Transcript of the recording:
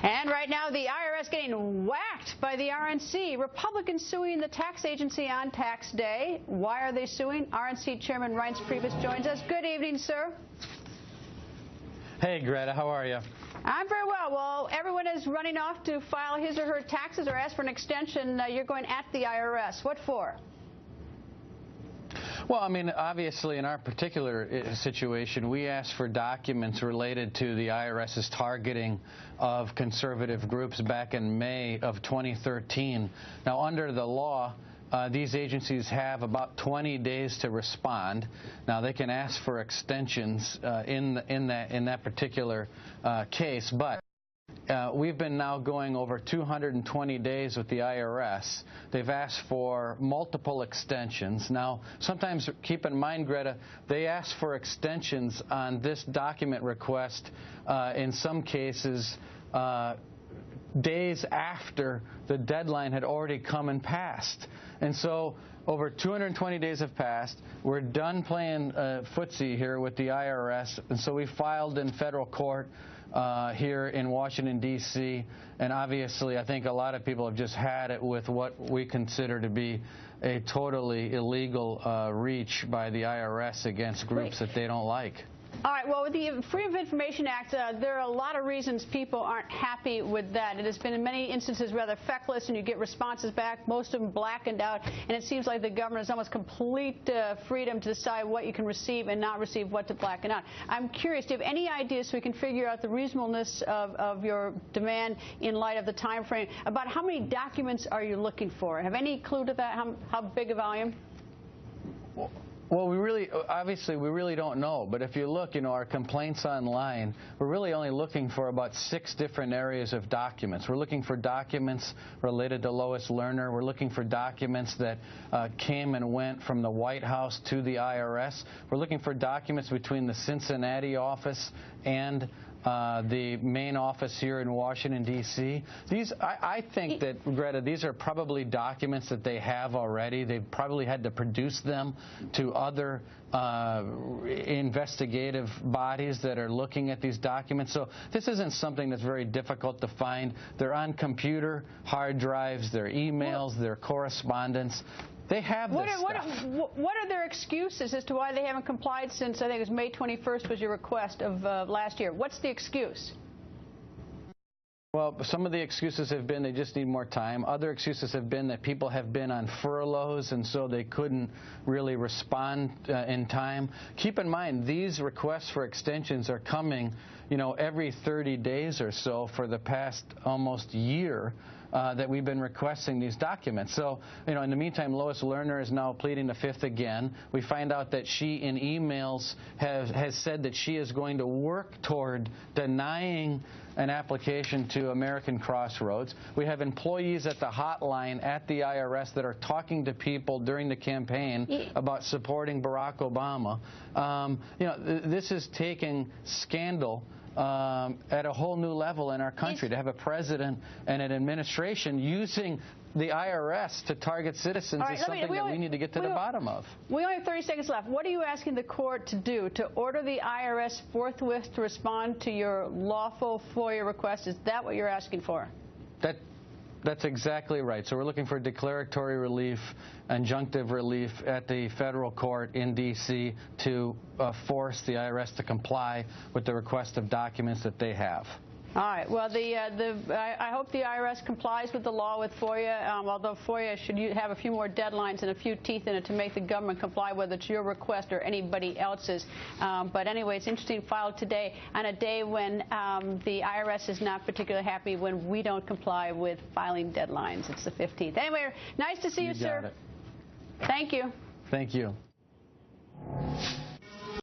And right now, the IRS getting whacked by the RNC. Republicans suing the tax agency on tax day. Why are they suing? RNC Chairman Reince Priebus joins us. Good evening, sir. Hey, Greta. How are you? I'm very well. Well, everyone is running off to file his or her taxes or ask for an extension. You're going at the IRS. What for? Well, I mean, obviously, in our particular situation, we asked for documents related to the IRS's targeting of conservative groups back in May of 2013. Now, under the law, these agencies have about 20 days to respond. Now, they can ask for extensions in that particular case, but we've been now going over 220 days with the IRS. They've asked for multiple extensions. Now, sometimes, keep in mind, Greta, they ask for extensions on this document request in some cases days after the deadline had already come and passed. And so over 220 days have passed. We're done playing footsie here with the IRS, and so we filed in federal court here in Washington, D.C., and obviously I think a lot of people have just had it with what we consider to be a totally illegal reach by the IRS against groups that they don't like. All right, well, with the Freedom of Information Act, there are a lot of reasons people aren't happy with that. It has been in many instances rather feckless, and you get responses back, most of them blackened out, and it seems like the government has almost complete freedom to decide what you can receive and not receive, what to blacken out. I'm curious, do you have any ideas so we can figure out the reasonableness of your demand in light of the time frame? About how many documents are you looking for? Have any clue to that, how big a volume? Well, obviously, we really don't know. But if you look, our complaints online, we're really only looking for about 6 different areas of documents. We're looking for documents related to Lois Lerner. We're looking for documents that came and went from the White House to the IRS. We're looking for documents between the Cincinnati office and the main office here in Washington, D.C. I think that, Greta, these are probably documents that they have already. They've probably had to produce them to other investigative bodies that are looking at these documents. So this isn't something that's very difficult to find. They're on computer hard drives, they're emails, they're correspondence. They have this stuff. What are their excuses as to why they haven't complied since, I think it was May 21st was your request of last year? What's the excuse? Well, some of the excuses have been they just need more time. Other excuses have been that people have been on furloughs, and so they couldn't really respond in time. Keep in mind, these requests for extensions are coming, every 30 days or so for the past almost year. That we've been requesting these documents. So, in the meantime, Lois Lerner is now pleading the fifth again. We find out that she, in emails, has said that she is going to work toward denying an application to American Crossroads. We have employees at the hotline at the IRS that are talking to people during the campaign about supporting Barack Obama. This is taking scandal at a whole new level in our country, to have a president and an administration using the IRS to target citizens is something that we need to get to the bottom of. We only have 30 seconds left. What are you asking the court to do? To order the IRS forthwith to respond to your lawful FOIA request? Is that what you're asking for? That's exactly right. So we're looking for declaratory relief, injunctive relief at the federal court in D.C. to force the IRS to comply with the request of documents that they have. All right. Well, I hope the IRS complies with the law with FOIA, although FOIA should have a few more deadlines and a few teeth in it to make the government comply, whether it's your request or anybody else's. But anyway, it's interesting filed today on a day when the IRS is not particularly happy when we don't comply with filing deadlines. It's the 15th. Anyway, nice to see you, sir. Got it. Thank you. Thank you.